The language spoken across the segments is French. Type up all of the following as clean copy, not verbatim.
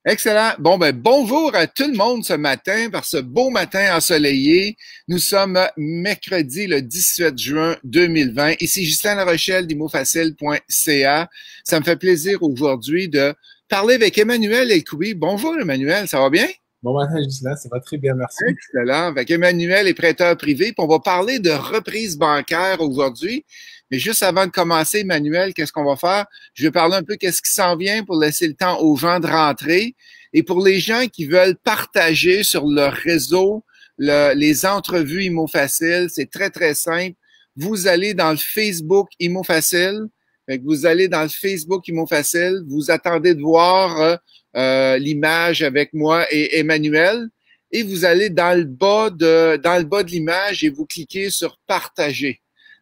Excellent. Bon, ben, bonjour à tout le monde ce matin, par ce beau matin ensoleillé. Nous sommes mercredi le 17 juin 2020. Ici Ghislain Larochelle d'imofacile.ca. Ça me fait plaisir aujourd'hui de parler avec Emmanuel Elkoubi. Bonjour Emmanuel, ça va bien? Bon matin, Ghislain, ça va très bien, merci. Excellent. Avec Emmanuel est prêteur privé, puis on va parler de reprise bancaire aujourd'hui. Mais juste avant de commencer, Emmanuel, qu'est-ce qu'on va faire? Je vais parler un peu qu'est-ce qui s'en vient pour laisser le temps aux gens de rentrer. Et pour les gens qui veulent partager sur leur réseau les entrevues ImoFacile, c'est très, très simple. Vous allez dans le Facebook ImoFacile. Fait que vous allez dans le Facebook ImoFacile. Vous attendez de voir l'image avec moi et Emmanuel. Et vous allez dans le bas de l'image et vous cliquez sur partager.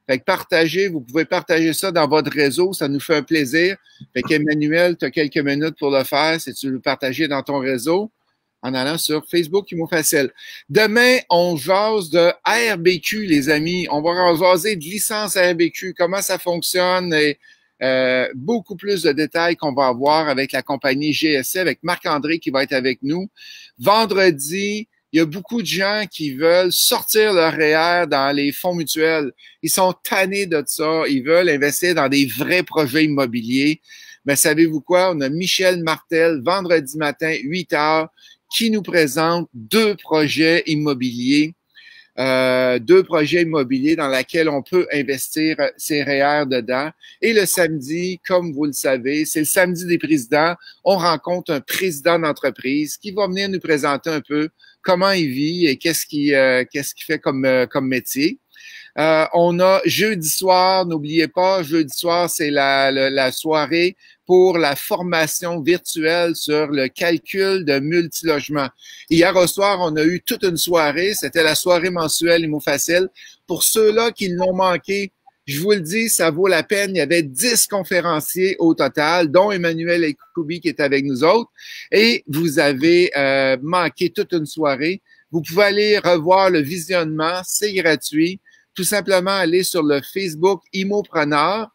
Fait que partagez, vous pouvez partager ça dans votre réseau, ça nous fait un plaisir. Fait qu'Emmanuel, tu as quelques minutes pour le faire si tu veux le partager dans ton réseau en allant sur Facebook ImoFacile. Demain, on jase de ARBQ, les amis. On va jaser de licence ARBQ, comment ça fonctionne et beaucoup plus de détails qu'on va avoir avec la compagnie GSC, avec Marc-André qui va être avec nous. Vendredi, il y a beaucoup de gens qui veulent sortir leur REER dans les fonds mutuels. Ils sont tannés de ça. Ils veulent investir dans des vrais projets immobiliers. Mais savez-vous quoi? On a Michel Martel, vendredi matin, 8 heures, qui nous présente deux projets immobiliers dans lesquels on peut investir ses REER dedans. Et le samedi, comme vous le savez, c'est le samedi des présidents. On rencontre un président d'entreprise qui va venir nous présenter un peu comment il vit et qu'est-ce qu'il fait comme métier. On a jeudi soir, n'oubliez pas, jeudi soir, c'est la soirée pour la formation virtuelle sur le calcul de multilogement. Hier au soir, on a eu toute une soirée, c'était la soirée mensuelle ImoFacile. Pour ceux-là qui l'ont manqué, je vous le dis, ça vaut la peine. Il y avait 10 conférenciers au total, dont Emmanuel Elkoubi qui est avec nous autres. Et vous avez manqué toute une soirée. Vous pouvez aller revoir le visionnement, c'est gratuit. Tout simplement aller sur le Facebook Imopreneur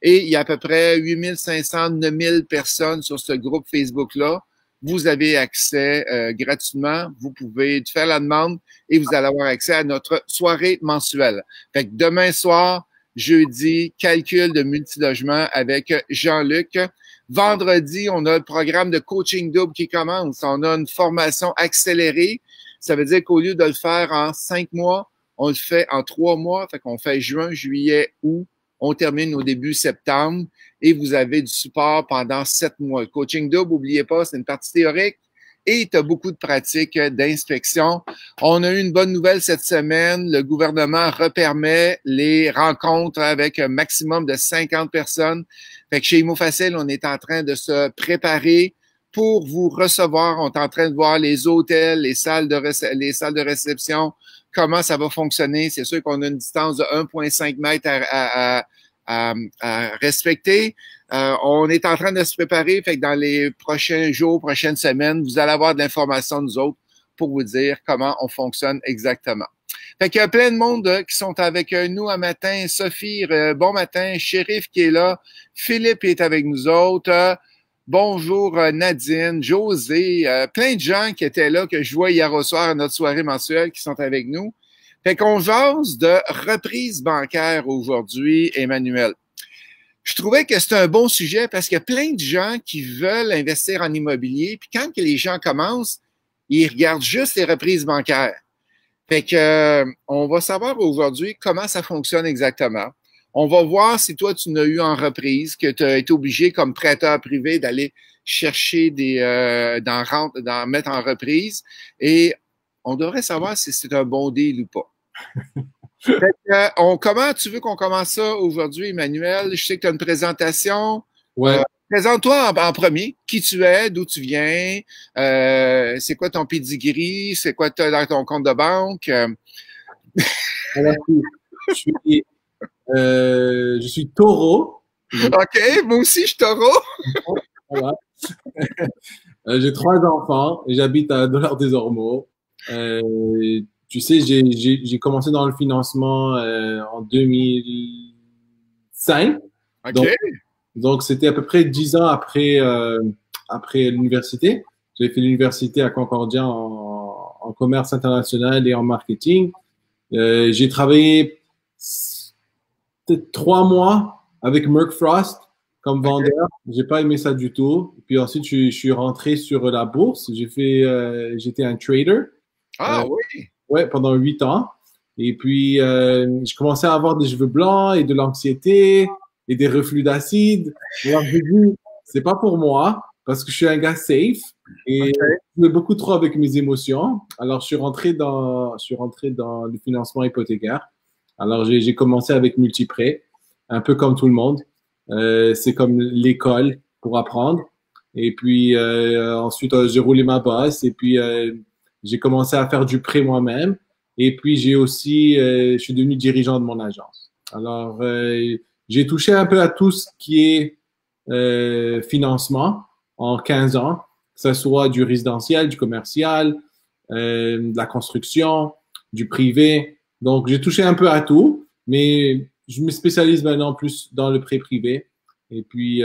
et il y a à peu près 8500, 9000 personnes sur ce groupe Facebook-là. Vous avez accès gratuitement. Vous pouvez faire la demande et vous allez avoir accès à notre soirée mensuelle. Fait que demain soir, jeudi, calcul de multilogement avec Jean-Luc. Vendredi, on a le programme de coaching double qui commence. On a une formation accélérée. Ça veut dire qu'au lieu de le faire en 5 mois, on le fait en 3 mois, fait qu'on fait juin, juillet, août. On termine au début septembre et vous avez du support pendant 7 mois. Le coaching double, n'oubliez pas, c'est une partie théorique et tu as beaucoup de pratiques d'inspection. On a eu une bonne nouvelle cette semaine. Le gouvernement repermet les rencontres avec un maximum de 50 personnes. Fait que chez ImoFacile, on est en train de se préparer pour vous recevoir. On est en train de voir les hôtels, les salles de réception, comment ça va fonctionner. C'est sûr qu'on a une distance de 1,5 mètre à respecter. On est en train de se préparer, fait que dans les prochains jours, prochaines semaines, vous allez avoir de l'information de nous autres pour vous dire comment on fonctionne exactement. Fait qu'il y a plein de monde qui sont avec nous un matin. Sophie, bon matin. Shérif qui est là. Philippe est avec nous autres. Bonjour Nadine, José, plein de gens qui étaient là, que je vois hier au soir à notre soirée mensuelle qui sont avec nous. Fait qu'on jase de reprise bancaire aujourd'hui, Emmanuel. Je trouvais que c'était un bon sujet parce qu'il y a plein de gens qui veulent investir en immobilier, puis quand les gens commencent, ils regardent juste les reprises bancaires. Fait que on va savoir aujourd'hui comment ça fonctionne exactement. On va voir si toi, tu n'as eu en reprise, que tu as été obligé comme prêteur privé d'aller chercher d'en mettre en reprise. Et on devrait savoir si c'est un bon deal ou pas. Fait que, comment tu veux qu'on commence ça aujourd'hui, Emmanuel? Je sais que tu as une présentation. Ouais. Présente-toi en premier. Qui tu es, d'où tu viens, c'est quoi ton pedigree, c'est quoi tu as dans ton compte de banque? Alors, je suis taureau. OK, moi aussi, je suis taureau. Voilà. J'ai 3 enfants et j'habite à Dollard-des-Ormeaux. Tu sais, j'ai commencé dans le financement en 2005. OK. Donc c'était à peu près 10 ans après après l'université. J'ai fait l'université à Concordia en commerce international et en marketing. J'ai travaillé peut-être 3 mois avec Merck Frost comme vendeur. J'ai pas aimé ça du tout. Puis ensuite, je suis rentré sur la bourse. J'étais un trader. Ah oui. Ouais, pendant 8 ans. Et puis, je commençais à avoir des cheveux blancs et de l'anxiété et des reflux d'acide. Alors, j'ai dit, c'est pas pour moi parce que je suis un gars safe et je joue beaucoup trop avec mes émotions. Alors, je suis rentré dans le financement hypothécaire. Alors, j'ai commencé avec Multiprêt, un peu comme tout le monde. C'est comme l'école pour apprendre. Et puis, ensuite, j'ai roulé ma bosse et puis, j'ai commencé à faire du prêt moi-même. Et puis, je suis devenu dirigeant de mon agence. Alors, j'ai touché un peu à tout ce qui est financement en 15 ans, que ce soit du résidentiel, du commercial, de la construction, du privé. Donc, j'ai touché un peu à tout, mais je me spécialise maintenant plus dans le prêt privé. Et puis,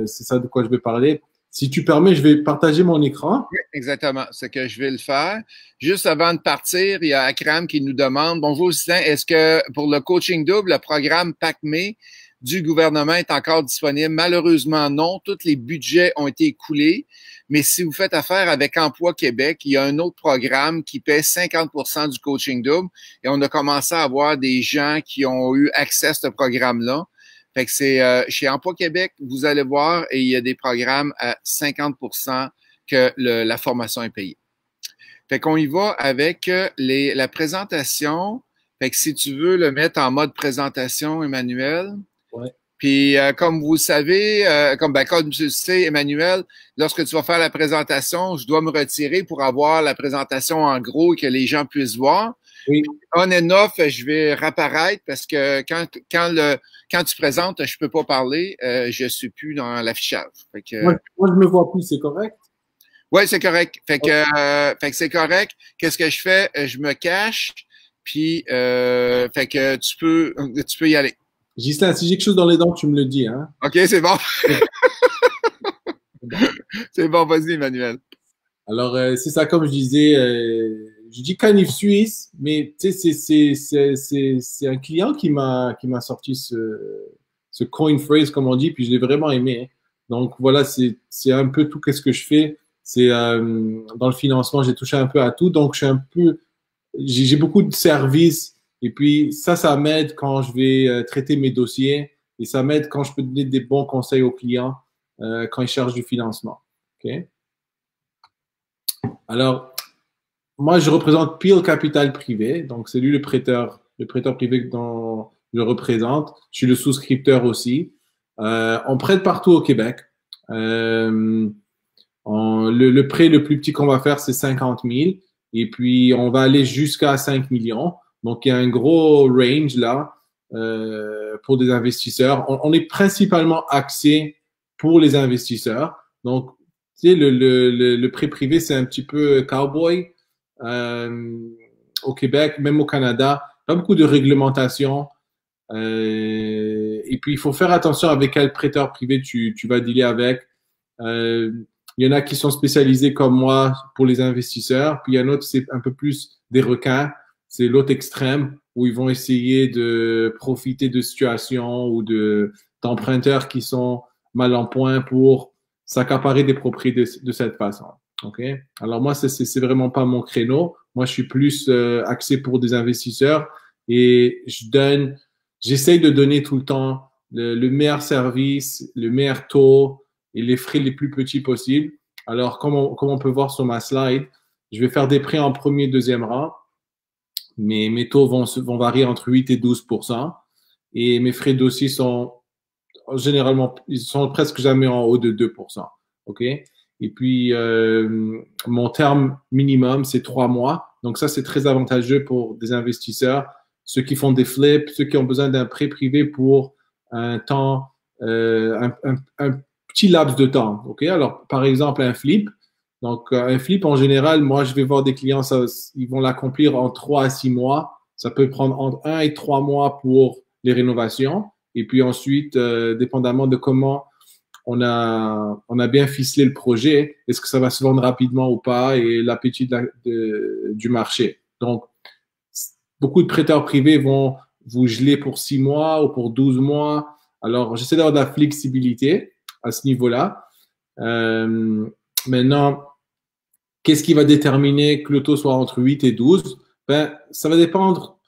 c'est ça de quoi je vais parler. Si tu permets, je vais partager mon écran. Oui, exactement. C'est que je vais le faire. Juste avant de partir, il y a Akram qui nous demande, bonjour Justin, est-ce que pour le coaching double, le programme PACME du gouvernement est encore disponible? Malheureusement, non. Tous les budgets ont été écoulés. Mais si vous faites affaire avec Emploi Québec, il y a un autre programme qui paie 50% du coaching double. Et on a commencé à avoir des gens qui ont eu accès à ce programme-là. Fait que c'est chez Emploi Québec, vous allez voir, et il y a des programmes à 50% que la formation est payée. Fait qu'on y va avec la présentation. Fait que si tu veux le mettre en mode présentation, Emmanuel. Ouais. Puis comme vous le savez, comme tu le sais, Emmanuel, lorsque tu vas faire la présentation, je dois me retirer pour avoir la présentation en gros et que les gens puissent voir. Oui. On and off, je vais réapparaître parce que quand tu présentes, je peux pas parler, je suis plus dans l'affichage. Moi, je me vois plus, c'est correct? Oui, c'est correct. Fait que c'est correct. Qu'est-ce que je fais? Je me cache, puis fait que tu peux y aller. Gislain, si j'ai quelque chose dans les dents, tu me le dis, hein? OK, c'est bon. C'est bon, vas-y, Emmanuel. Alors, c'est ça, comme je disais, je dis canif suisse, mais tu sais, c'est un client qui m'a sorti ce coin phrase, comme on dit, puis je l'ai vraiment aimé. Donc voilà, c'est un peu tout qu'est-ce que je fais. C'est dans le financement, j'ai touché un peu à tout, donc j'ai beaucoup de services et puis ça m'aide quand je vais traiter mes dossiers et ça m'aide quand je peux donner des bons conseils aux clients quand ils cherchent du financement. Ok. Alors, moi, je représente Peel Capital Privé, donc c'est lui le prêteur privé dont je représente. Je suis le souscripteur aussi. On prête partout au Québec. Le prêt le plus petit qu'on va faire, c'est 50 000. Et puis, on va aller jusqu'à 5 millions. Donc, il y a un gros range là pour des investisseurs. On est principalement axé pour les investisseurs. Donc, tu sais, le prêt privé, c'est un petit peu cowboy au Québec, même au Canada. Pas beaucoup de réglementation. Et puis, il faut faire attention avec quel prêteur privé tu vas dealer avec. Il y en a qui sont spécialisés comme moi pour les investisseurs. Puis il y en a d'autres, c'est un peu plus des requins. C'est l'autre extrême où ils vont essayer de profiter de situations ou d'emprunteurs qui sont mal en point pour s'accaparer des propriétés de cette façon. OK? Alors moi, c'est vraiment pas mon créneau. Moi, je suis plus axé pour des investisseurs et j'essaye de donner tout le temps le meilleur service, le meilleur taux et les frais les plus petits possibles. Alors, comme on peut voir sur ma slide, je vais faire des prêts en premier, deuxième rang. Mes taux vont varier entre 8 et 12%. Et mes frais de dossier sont généralement, ils sont presque jamais en haut de 2%. OK? Et puis, mon terme minimum, c'est 3 mois. Donc, ça, c'est très avantageux pour des investisseurs, ceux qui font des flips, ceux qui ont besoin d'un prêt privé pour un temps, un petit laps de temps. OK? Alors, par exemple, un flip. Donc, un flip, en général, moi, je vais voir des clients, ils vont l'accomplir en 3 à 6 mois. Ça peut prendre entre 1 et 3 mois pour les rénovations. Et puis ensuite, dépendamment de comment on a bien ficelé le projet, est-ce que ça va se vendre rapidement ou pas, et l'appétit du marché. Donc, beaucoup de prêteurs privés vont vous geler pour 6 mois ou pour 12 mois. Alors, j'essaie d'avoir de la flexibilité à ce niveau-là. Maintenant, qu'est-ce qui va déterminer que le taux soit entre 8 et 12? Ben, ça va dépendre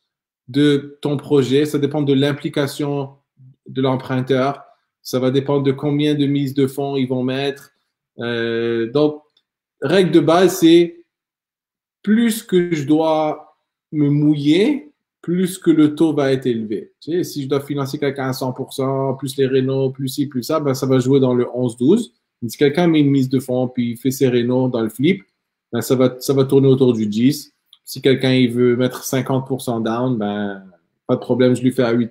de ton projet, ça dépend de l'implication de l'emprunteur, ça va dépendre de combien de mises de fonds ils vont mettre. Donc, règle de base, c'est plus que je dois me mouiller, plus que le taux va être élevé. Tu sais, si je dois financer quelqu'un à 100%, plus les rénaux, plus ci, plus ça, ben, ça va jouer dans le 11-12. Si quelqu'un met une mise de fonds puis il fait ses rénaux dans le flip, ben, ça va tourner autour du 10. Si quelqu'un il veut mettre 50% down, ben, pas de problème, je lui fais à 8%.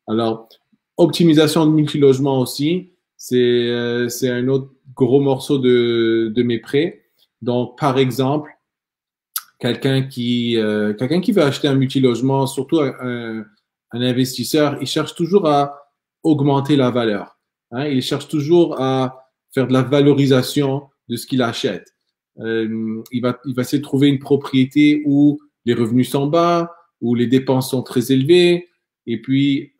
Alors, optimisation de multilogement aussi, c'est un autre gros morceau de mes prêts. Donc, par exemple, quelqu'un qui veut acheter un multilogement, surtout un investisseur, il cherche toujours à augmenter la valeur. Hein? Il cherche toujours à faire de la valorisation de ce qu'il achète. Il va essayer de trouver une propriété où les revenus sont bas, où les dépenses sont très élevées, et puis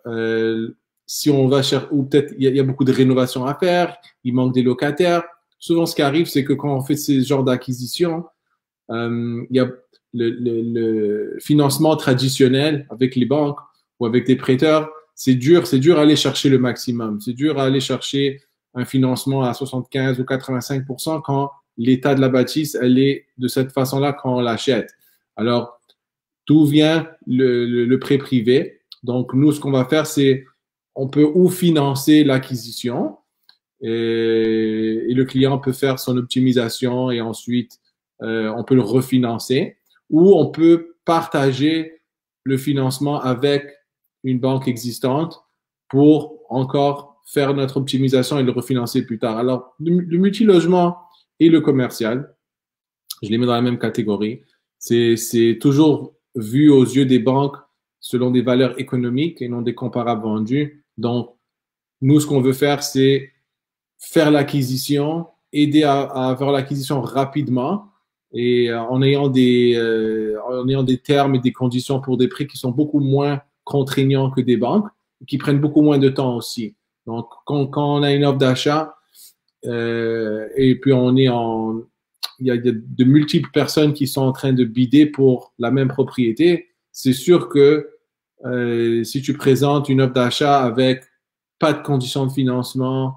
si on va chercher, ou peut-être il y a beaucoup de rénovations à faire, il manque des locataires. Souvent, ce qui arrive, c'est que quand on fait ce genre d'acquisition, il y a le financement traditionnel avec les banques ou avec des prêteurs, c'est dur à aller chercher le maximum. C'est dur à aller chercher un financement à 75 ou 85% quand l'état de la bâtisse, elle est de cette façon-là quand on l'achète. Alors, d'où vient le prêt privé? Donc, nous, ce qu'on va faire, c'est on peut ou financer l'acquisition et le client peut faire son optimisation et ensuite on peut le refinancer, ou on peut partager le financement avec une banque existante pour encore faire notre optimisation et le refinancer plus tard. Alors, le multilogement et le commercial, je les mets dans la même catégorie. C'est toujours vu aux yeux des banques selon des valeurs économiques et non des comparables vendus. Donc, nous, ce qu'on veut faire, c'est faire l'acquisition, aider à faire l'acquisition rapidement et en ayant des termes et des conditions pour des prix qui sont beaucoup moins contraignants que des banques, qui prennent beaucoup moins de temps aussi. Donc, quand on a une offre d'achat et puis il y a de multiples personnes qui sont en train de bider pour la même propriété, c'est sûr que si tu présentes une offre d'achat avec pas de conditions de financement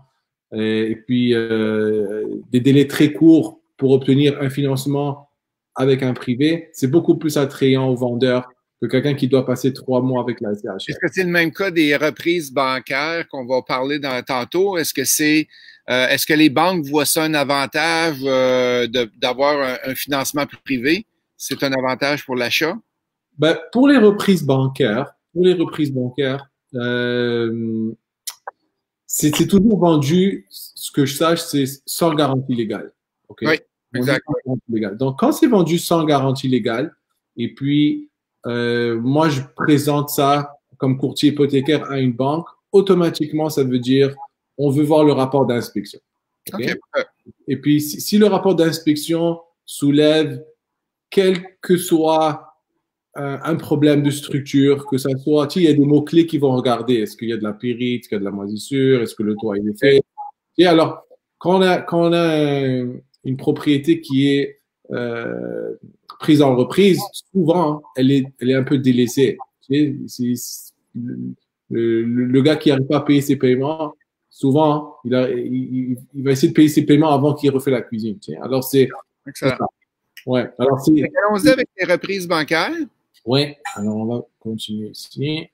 et puis des délais très courts pour obtenir un financement avec un privé, c'est beaucoup plus attrayant aux vendeurs que quelqu'un qui doit passer 3 mois avec la SCHL. Est-ce que c'est le même cas des reprises bancaires qu'on va parler tantôt? Est-ce que les banques voient ça un avantage d'avoir un financement privé? C'est un avantage pour l'achat? Ben, pour les reprises bancaires, c'est toujours vendu, ce que je sache, c'est sans garantie légale. OK? Oui, exact. Donc, quand c'est vendu sans garantie légale, et puis moi, je présente ça comme courtier hypothécaire à une banque, automatiquement, ça veut dire on veut voir le rapport d'inspection. Okay? Et puis, si le rapport d'inspection soulève quel que soit un problème de structure, que ça soit, il y a des mots-clés qui vont regarder. Est-ce qu'il y a de la pyrite, est-ce qu'il y a de la moisissure, est-ce que le toit est fait? Et alors, quand on a une propriété qui est prise en reprise, souvent, elle est un peu délaissée. Le gars qui n'arrive pas à payer ses paiements, souvent, il va essayer de payer ses paiements avant qu'il refait la cuisine. Alors, c'est ça. Ouais. Alors, allons-y avec les reprises bancaires. Oui, alors on va continuer ici.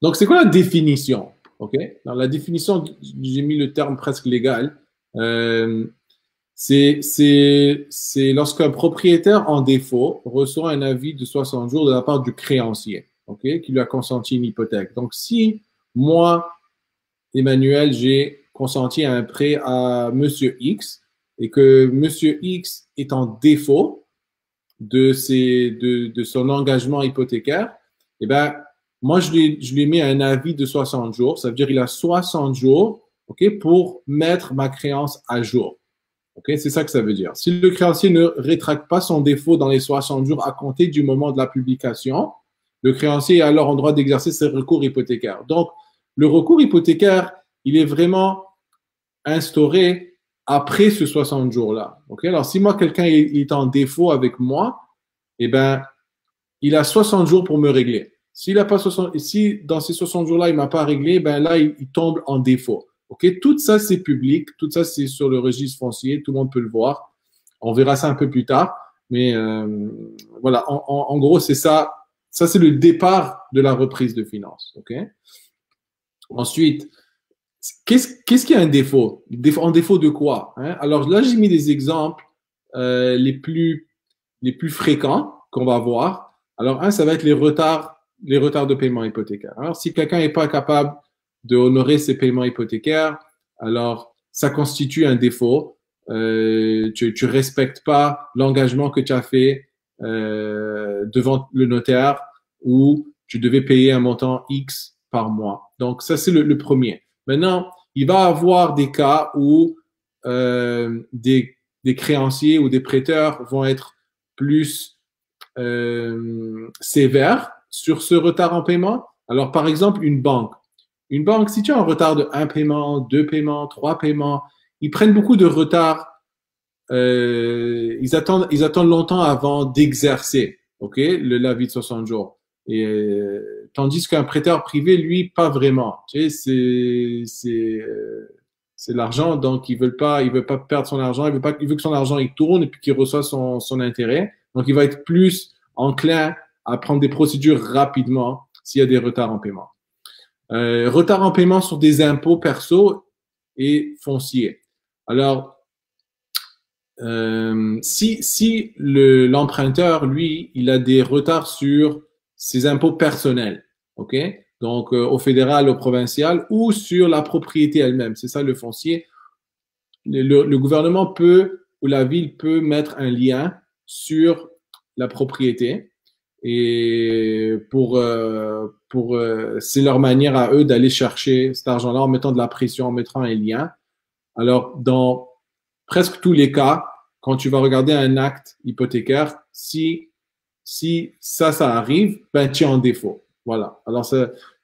Donc, c'est quoi la définition? OK? Dans la définition, j'ai mis le terme presque légal. C'est lorsqu'un propriétaire en défaut reçoit un avis de 60 jours de la part du créancier, OK, qui lui a consenti une hypothèque. Donc, si moi, Emmanuel, j'ai consenti un prêt à Monsieur X et que Monsieur X est en défaut de son engagement hypothécaire, eh ben, moi, je lui ai mis un avis de 60 jours. Ça veut dire qu'il a 60 jours, OK, pour mettre ma créance à jour. OK, c'est ça que ça veut dire. Si le créancier ne rétracte pas son défaut dans les 60 jours à compter du moment de la publication, le créancier est alors en droit d'exercer ses recours hypothécaires. Donc, le recours hypothécaire, il est vraiment instauré après ce 60 jours-là. OK? Alors, si moi, quelqu'un est en défaut avec moi, eh ben, il a 60 jours pour me régler. S'il a pas 60, si dans ces 60 jours-là, il m'a pas réglé, ben là, il tombe en défaut. OK? Tout ça, c'est public. Tout ça, c'est sur le registre foncier. Tout le monde peut le voir. On verra ça un peu plus tard. Mais voilà, en gros, c'est ça. Ça, c'est le départ de la reprise de finances. OK? Ensuite, qu'est-ce qui a un défaut? En défaut de quoi? Hein? Alors là, j'ai mis des exemples les plus fréquents qu'on va voir. Alors, un, ça va être les retards de paiement hypothécaire. Alors, si quelqu'un n'est pas capable de honorer ses paiements hypothécaires, alors ça constitue un défaut. Tu respectes pas l'engagement que tu as fait devant le notaire où tu devais payer un montant X par mois. Donc, ça, c'est le premier. Maintenant, il va y avoir des cas où des créanciers ou des prêteurs vont être plus sévères sur ce retard en paiement. Alors, par exemple, une banque. Une banque, si tu as un retard de 1 paiement, 2 paiements, 3 paiements, ils prennent beaucoup de retard. Ils attendent longtemps avant d'exercer, OK, l'avis de 60 jours. Et tandis qu'un prêteur privé, lui, pas vraiment. Tu sais, c'est l'argent, donc il veut pas perdre son argent, il veut que son argent il tourne et puis qu'il reçoit son intérêt. Donc il va être plus enclin à prendre des procédures rapidement s'il y a des retards en paiement. Retard en paiement sur des impôts perso et fonciers. Alors, si l'emprunteur, lui, il a des retards sur ses impôts personnels, OK? Donc, au fédéral, au provincial ou sur la propriété elle-même. C'est ça le foncier. Le gouvernement peut ou la ville peut mettre un lien sur la propriété et c'est leur manière à eux d'aller chercher cet argent-là en mettant de la pression, en mettant un lien. Alors, dans presque tous les cas, quand tu vas regarder un acte hypothécaire, si ça arrive, ben, tu es en défaut. Voilà. Alors,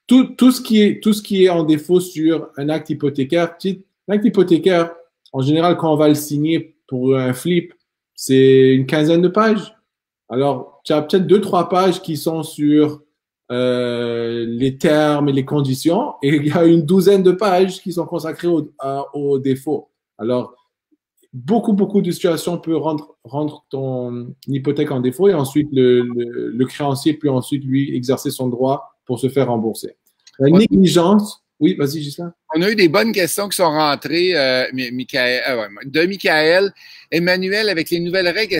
tout ce qui est en défaut sur un acte hypothécaire, l'acte hypothécaire, en général, quand on va le signer pour un flip, c'est une quinzaine de pages. Alors, tu as peut-être 2-3 pages qui sont sur les termes et les conditions, et il y a une douzaine de pages qui sont consacrées au défaut. Alors, beaucoup de situations peuvent rendre ton hypothèque en défaut et ensuite le créancier peut ensuite lui exercer son droit pour se faire rembourser. La négligence, oui, vas-y, Gislain. On a eu des bonnes questions qui sont rentrées de Michael. Emmanuel, avec les nouvelles règles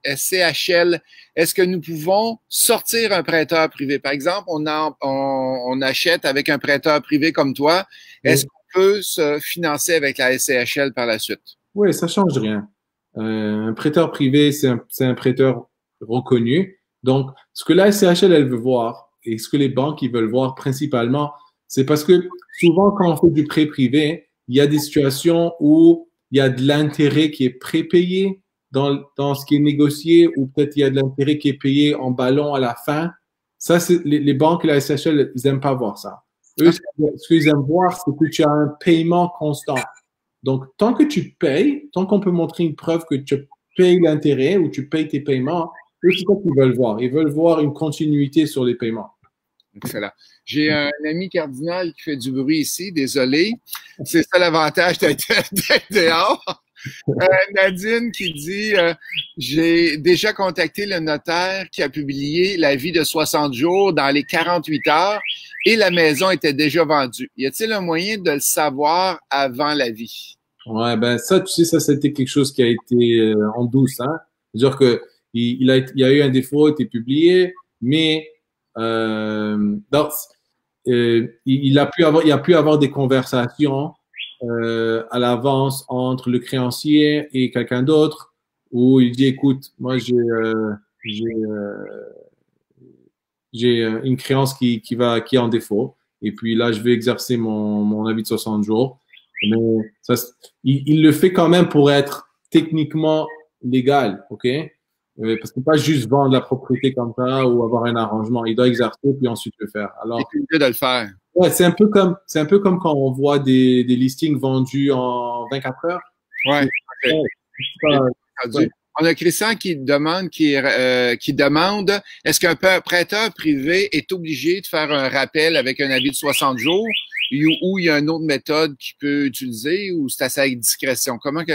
SCHL, est-ce que nous pouvons sortir un prêteur privé? Par exemple, on achète avec un prêteur privé comme toi. Est-ce qu'on peut se financer avec la SCHL par la suite? Oui, ça change rien. Un prêteur privé, c'est un prêteur reconnu. Donc, ce que la SCHL, elle veut voir et ce que les banques ils veulent voir principalement, c'est parce que souvent, quand on fait du prêt privé, il y a des situations où il y a de l'intérêt qui est prépayé dans ce qui est négocié ou peut-être il y a de l'intérêt qui est payé en ballon à la fin. Ça, c'est les banques et la SCHL, ils n'aiment pas voir ça. Eux, ce qu'ils aiment voir, c'est que tu as un paiement constant. Donc, tant que tu payes, tant qu'on peut montrer une preuve que tu payes l'intérêt ou tu payes tes paiements, eux, c'est ça qu'ils veulent voir. Ils veulent voir une continuité sur les paiements. Excellent. J'ai un ami cardinal qui fait du bruit ici, désolé. C'est ça l'avantage d'être dehors. Nadine qui dit j'ai déjà contacté le notaire qui a publié l'avis de 60 jours dans les 48 heures et la maison était déjà vendue. Y a-t-il un moyen de le savoir avant l'avis? Ouais, ben ça, tu sais, ça, c'était quelque chose qui a été en douce, hein. C'est-à-dire que il y a eu un défaut, il a été publié, mais il a pu avoir des conversations à l'avance entre le créancier et quelqu'un d'autre où il dit, écoute, moi j'ai une créance qui est en défaut. Et puis là, je vais exercer mon avis de 60 jours. Mais ça, il le fait quand même pour être techniquement légal, OK? Parce que pas juste vendre la propriété comme ça ou avoir un arrangement. Il doit exercer puis ensuite le faire. C'est Alors, mieux de le faire. ouais, c'est un peu comme quand on voit des listings vendus en 24 heures. Ouais. OK. Ouais, ouais. On a Christian qui demande, est-ce qu'un prêteur privé est obligé de faire un rappel avec un avis de 60 jours ou il y a une autre méthode qu'il peut utiliser ou c'est à sa discrétion? Comment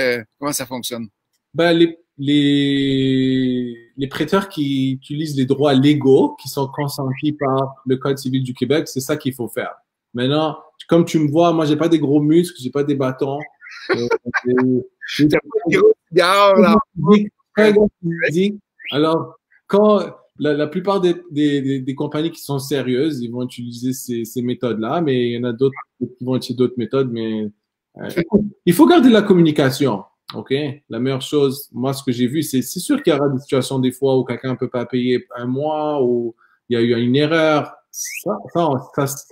ça fonctionne? Ben, les prêteurs qui utilisent les droits légaux qui sont consentis par le Code civil du Québec, c'est ça qu'il faut faire. Maintenant, comme tu me vois, moi, j'ai pas des gros muscles, j'ai pas des bâtons. Alors, quand la plupart des compagnies qui sont sérieuses, ils vont utiliser ces méthodes-là, mais il y en a d'autres qui vont utiliser d'autres méthodes. Mais il faut garder la communication. OK? La meilleure chose, moi, ce que j'ai vu, c'est sûr qu'il y aura des situations des fois où quelqu'un ne peut pas payer un mois, ou il y a eu une erreur. Ça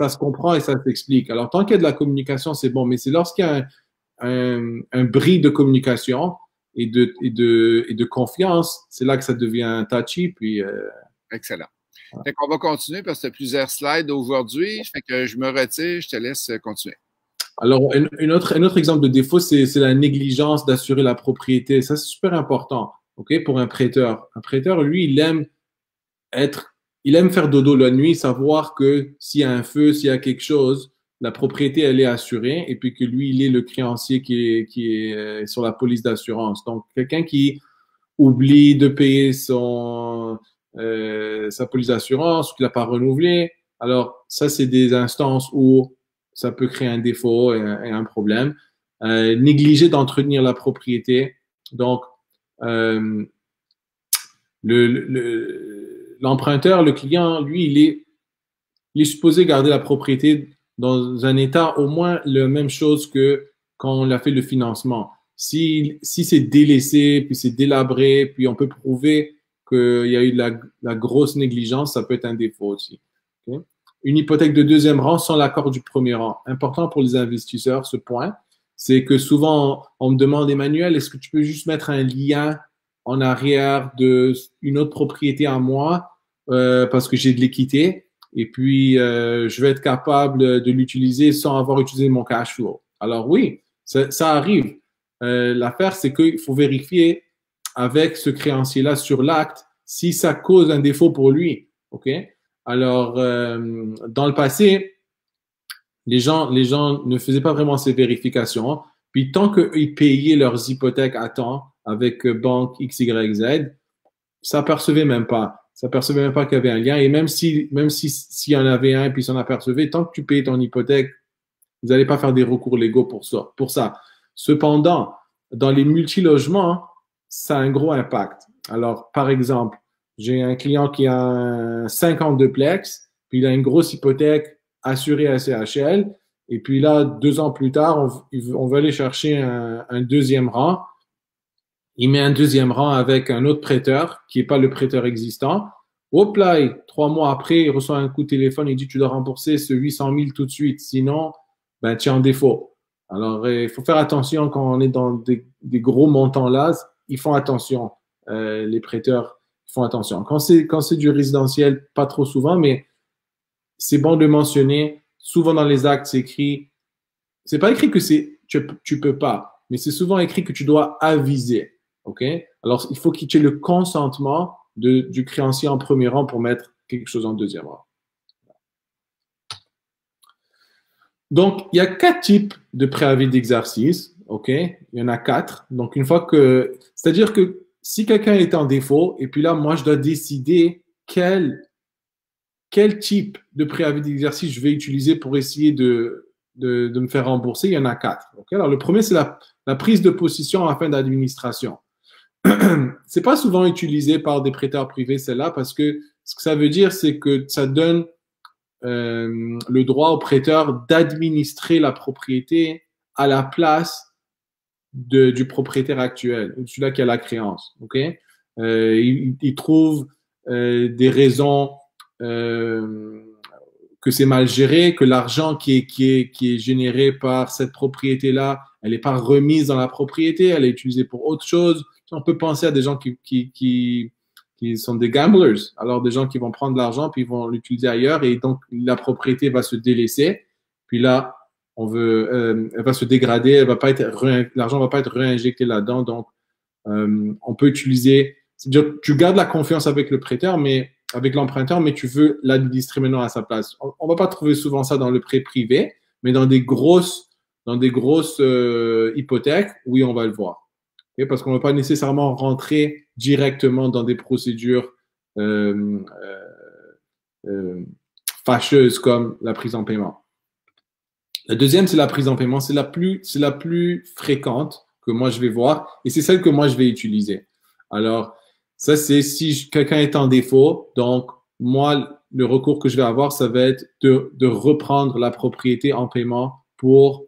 se comprend et ça s'explique. Alors, tant qu'il y a de la communication, c'est bon. Mais c'est lorsqu'il y a un bris de communication et de confiance, c'est là que ça devient touchy. Puis, excellent. Fait qu'on va continuer parce que tu as plusieurs slides aujourd'hui. Fait que je me retire, je te laisse continuer. Alors, un autre exemple de défaut, c'est la négligence d'assurer la propriété. Ça, c'est super important, OK, pour un prêteur. Un prêteur, lui, il aime faire dodo la nuit, savoir que s'il y a un feu, s'il y a quelque chose, la propriété, elle est assurée et puis que lui, il est le créancier qui est sur la police d'assurance. Donc, quelqu'un qui oublie de payer sa police d'assurance ou qu'il n'a pas renouvelé, alors ça, c'est des instances où ça peut créer un défaut et un problème. Négliger d'entretenir la propriété. Donc, l'emprunteur, le client, lui, il est supposé garder la propriété dans un état au moins la même chose que quand on a fait le financement. Si c'est délaissé, puis c'est délabré, puis on peut prouver qu'il y a eu la grosse négligence, ça peut être un défaut aussi. Okay? Une hypothèque de deuxième rang sans l'accord du premier rang. Important pour les investisseurs, ce point, c'est que souvent, on me demande, Emmanuel, est-ce que tu peux juste mettre un lien en arrière d'une autre propriété à moi parce que j'ai de l'équité et puis je vais être capable de l'utiliser sans avoir utilisé mon cash flow. Alors oui, ça arrive. L'affaire, c'est qu'il faut vérifier avec ce créancier-là sur l'acte si ça cause un défaut pour lui. OK? Alors, dans le passé, les gens ne faisaient pas vraiment ces vérifications. Puis, tant qu'ils payaient leurs hypothèques à temps avec banque XYZ, ça percevait même pas. Ça percevait même pas qu'il y avait un lien. Et même s'il y en avait un, puis s'en apercevait, tant que tu payes ton hypothèque, vous n'allez pas faire des recours légaux pour ça. Cependant, dans les multilogements, ça a un gros impact. Alors, par exemple, j'ai un client qui a un 50 duplex, puis il a une grosse hypothèque assurée à CHL, et puis là, 2 ans plus tard, on veut aller chercher un deuxième rang. Il met un deuxième rang avec un autre prêteur qui n'est pas le prêteur existant. Hop là, 3 mois après, il reçoit un coup de téléphone, il dit tu dois rembourser ce 800 000 tout de suite, sinon, ben, tu es en défaut. Alors, il faut faire attention quand on est dans des gros montants là, ils font attention, les prêteurs font attention. Quand c'est du résidentiel, pas trop souvent, mais c'est bon de mentionner. Souvent dans les actes, c'est écrit, c'est pas écrit que tu peux pas, mais c'est souvent écrit que tu dois aviser. OK? Alors, il faut qu'il y ait le consentement du créancier en premier rang pour mettre quelque chose en deuxième rang. Donc, il y a 4 types de préavis d'exercice. OK? Il y en a 4. Donc, c'est-à-dire que si quelqu'un est en défaut, et puis là, moi, je dois décider quel type de préavis d'exercice je vais utiliser pour essayer de me faire rembourser, il y en a 4. Okay? Alors, le premier, c'est la prise de position en fin d'administration. C'est pas souvent utilisé par des prêteurs privés, celle-là, parce que ce que ça veut dire, c'est que ça donne le droit au prêteur d'administrer la propriété à la place du propriétaire actuel, celui-là qui a la créance. Okay? Il trouve des raisons que c'est mal géré, que l'argent qui est généré par cette propriété-là, elle n'est pas remise dans la propriété, elle est utilisée pour autre chose. On peut penser à des gens qui sont des gamblers, alors des gens qui vont prendre l'argent puis ils vont l'utiliser ailleurs et donc la propriété va se délaisser. Puis là, elle va se dégrader, l'argent va pas être réinjecté là-dedans. Donc, on peut utiliser, tu gardes la confiance avec le prêteur, mais avec l'emprunteur, mais tu veux l'administrer maintenant à sa place. On va pas trouver souvent ça dans le prêt privé, mais dans des grosses hypothèques, oui, on va le voir. Okay? Parce qu'on ne va pas nécessairement rentrer directement dans des procédures fâcheuses comme la prise en paiement. La deuxième, c'est la prise en paiement. C'est la plus fréquente que moi je vais voir et c'est celle que moi je vais utiliser. Alors, ça, c'est si quelqu'un est en défaut. Donc, moi, le recours que je vais avoir, ça va être de reprendre la propriété en paiement pour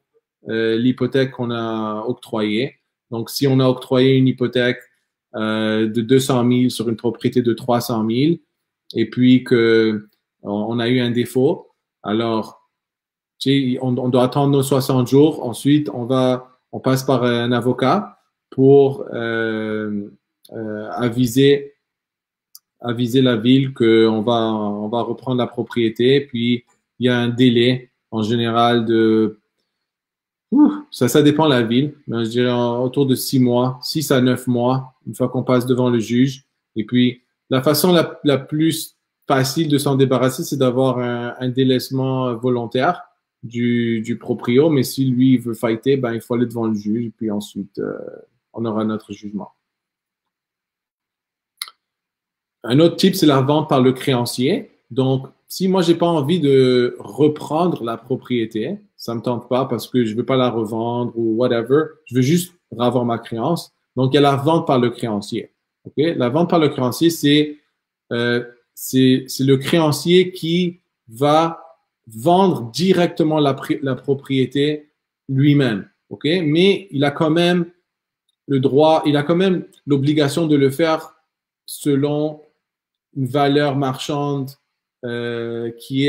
l'hypothèque qu'on a octroyée. Donc, si on a octroyé une hypothèque de 200 000 sur une propriété de 300 000 et puis qu'on a eu un défaut, alors, tu sais, on doit attendre nos 60 jours. Ensuite, on passe par un avocat pour aviser la ville qu'on va reprendre la propriété. Puis, il y a un délai en général ça dépend de la ville, mais je dirais autour de 6 mois, 6 à 9 mois, une fois qu'on passe devant le juge. Et puis, la façon la plus facile de s'en débarrasser, c'est d'avoir un délaissement volontaire du proprio. Mais si lui, il veut fighter, ben, il faut aller devant le juge. Et puis ensuite, on aura notre jugement. Un autre type, c'est la vente par le créancier. Donc, si moi, j'ai pas envie de reprendre la propriété, ça me tente pas parce que je veux pas la revendre ou whatever, je veux juste avoir ma créance. Donc, il y a la vente par le créancier. Okay? La vente par le créancier, c'est le créancier qui va vendre directement la propriété lui-même. Okay? Mais il a quand même le droit, il a quand même l'obligation de le faire selon une valeur marchande qui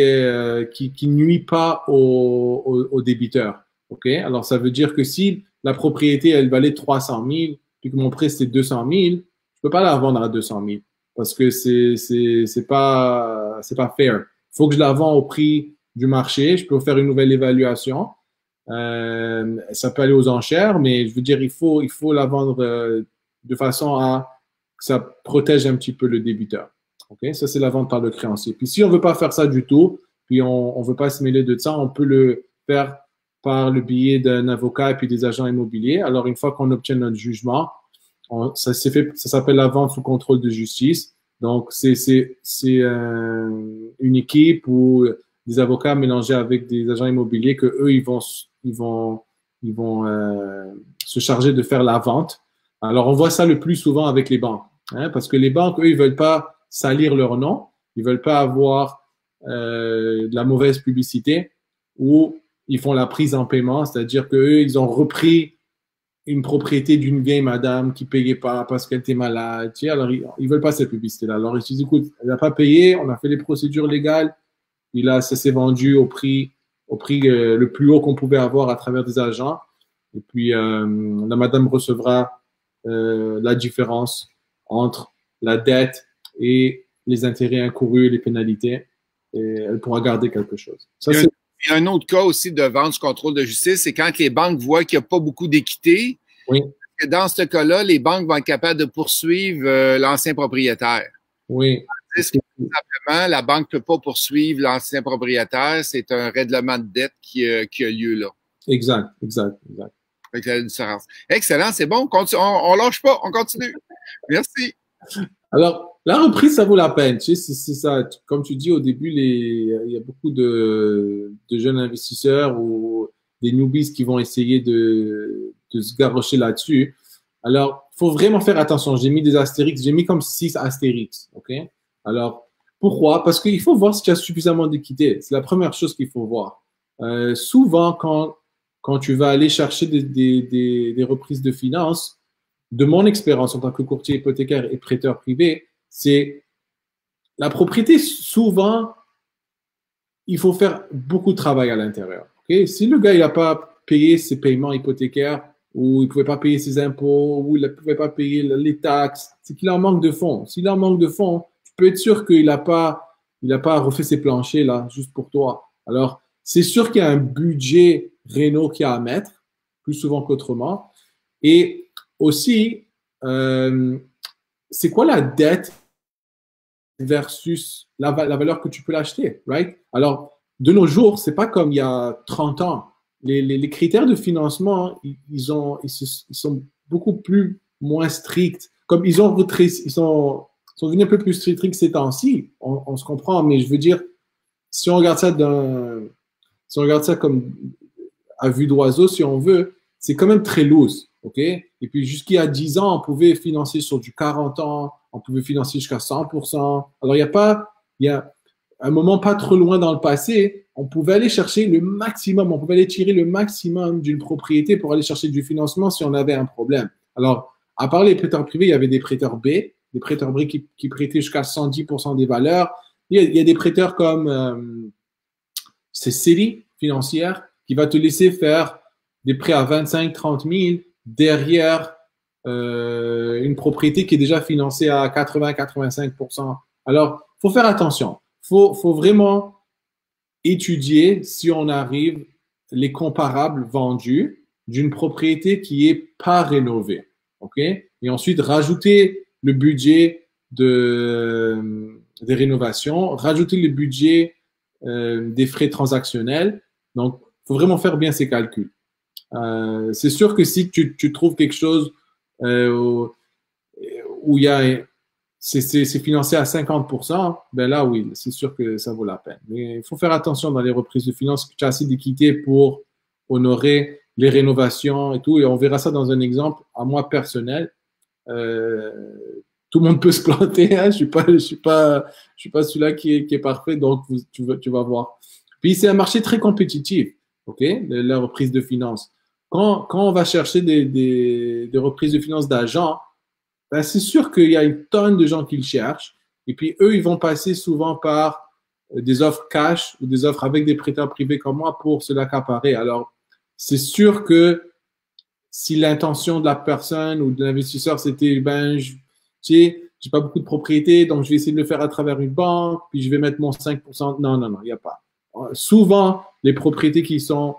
nuit pas au débiteur. Ok? Alors, ça veut dire que si la propriété, elle valait 300 000, puis que mon prêt, c'est 200 000, je peux pas la vendre à 200 000 parce que c'est pas fair. Il faut que je la vende au prix du marché. Je peux faire une nouvelle évaluation. Ça peut aller aux enchères, mais je veux dire, il faut la vendre de façon à que ça protège un petit peu le débiteur. Okay? Ça, c'est la vente par le créancier. Puis si on ne veut pas faire ça du tout, puis on ne veut pas se mêler de ça, on peut le faire par le biais d'un avocat et puis des agents immobiliers. Alors, une fois qu'on obtient notre jugement, ça s'appelle la vente sous contrôle de justice. Donc, c'est une équipe ou des avocats mélangés avec des agents immobiliers que eux, ils vont se charger de faire la vente. Alors, on voit ça le plus souvent avec les banques, hein, parce que les banques, eux, ils veulent pas salir leur nom, ils veulent pas avoir de la mauvaise publicité ou ils font la prise en paiement, c'est-à-dire qu'eux, ils ont repris une propriété d'une vieille madame qui payait pas parce qu'elle était malade. Tu sais, alors, ils veulent pas cette publicité-là. Alors, ils se disent, écoute, elle n'a pas payé, on a fait les procédures légales, puis là, ça s'est vendu au prix le plus haut qu'on pouvait avoir à travers des agents. Et puis, la madame recevra la différence entre la dette et les intérêts incourus et les pénalités. Et elle pourra garder quelque chose. Ça, il y a un autre cas aussi de vente sous contrôle de justice, c'est quand les banques voient qu'il n'y a pas beaucoup d'équité. Oui. Dans ce cas-là, les banques vont être capables de poursuivre l'ancien propriétaire. Oui. Parce que, tout simplement, la banque ne peut pas poursuivre l'ancien propriétaire. C'est un règlement de dette qui a lieu là. Exact. Fait que la différence. Excellent, c'est bon. On lâche pas, on continue. Merci. Alors, la reprise, ça vaut la peine. Tu sais, c'est ça. Comme tu dis au début, il y a beaucoup de jeunes investisseurs ou des newbies qui vont essayer de se garrocher là-dessus. Alors, il faut vraiment faire attention. J'ai mis des astérix. J'ai mis comme 6 astérix. OK? Alors, pourquoi? Parce qu'il faut voir s'il y a suffisamment d'équité. C'est la première chose qu'il faut voir. Souvent, quand tu vas aller chercher des reprises de finances, de mon expérience en tant que courtier hypothécaire et prêteur privé, c'est la propriété, souvent, il faut faire beaucoup de travail à l'intérieur. Okay? Si le gars il n'a pas payé ses paiements hypothécaires, ou il ne pouvait pas payer ses impôts, ou il ne pouvait pas payer les taxes, c'est qu'il en manque de fonds. S'il en manque de fonds, tu peux être sûr qu'il n'a pas, refait ses planchers là, juste pour toi. Alors, c'est sûr qu'il y a un budget réno qu'il y a à mettre, plus souvent qu'autrement. Et aussi, c'est quoi la dette versus la valeur que tu peux l'acheter, right? Alors, de nos jours, c'est pas comme il y a 30 ans. Les critères de financement, ils sont beaucoup plus moins stricts. Comme ils sont devenus un peu plus stricts ces temps-ci. On se comprend, mais je veux dire, si on regarde ça comme à vue d'oiseau, si on veut, c'est quand même très loose, ok? Et puis jusqu'il y a 10 ans, on pouvait financer sur du 40 ans, on pouvait financer jusqu'à 100%. Alors il y a un moment pas trop loin dans le passé, on pouvait aller chercher le maximum, on pouvait aller tirer le maximum d'une propriété pour aller chercher du financement si on avait un problème. Alors, à part les prêteurs privés, il y avait des prêteurs B, des prêteurs B qui prêtaient jusqu'à 110% des valeurs. Il y a des prêteurs comme c'est Citi financière qui va te laisser faire des prêts à 25, 30 000 derrière une propriété qui est déjà financée à 80, 85%. Alors, faut faire attention. Faut vraiment étudier si on arrive les comparables vendus d'une propriété qui est pas rénovée. OK? Et ensuite, rajouter le budget des rénovations, rajouter le budget des frais transactionnels. Donc, il faut vraiment faire bien ces calculs. C'est sûr que si tu trouves quelque chose où il y a c'est financé à 50%, ben là, oui, c'est sûr que ça vaut la peine. Mais il faut faire attention dans les reprises de finances que tu as assez d'équité pour honorer les rénovations et tout. Et on verra ça dans un exemple à moi personnel. Tout le monde peut se planter. Hein? Je suis pas celui-là qui est parfait. Donc, tu vas voir. Puis, c'est un marché très compétitif. OK? La reprise de finances. Quand on va chercher des reprises de finances d'agents, ben, c'est sûr qu'il y a une tonne de gens qui le cherchent. Et puis, eux, ils vont passer souvent par des offres cash ou des offres avec des prêteurs privés comme moi pour se l'accaparer. Alors, c'est sûr que si l'intention de la personne ou de l'investisseur, c'était, ben, j'ai pas beaucoup de propriétés, donc je vais essayer de le faire à travers une banque, puis je vais mettre mon 5%. Non, il n'y a pas. Souvent, les propriétés qui sont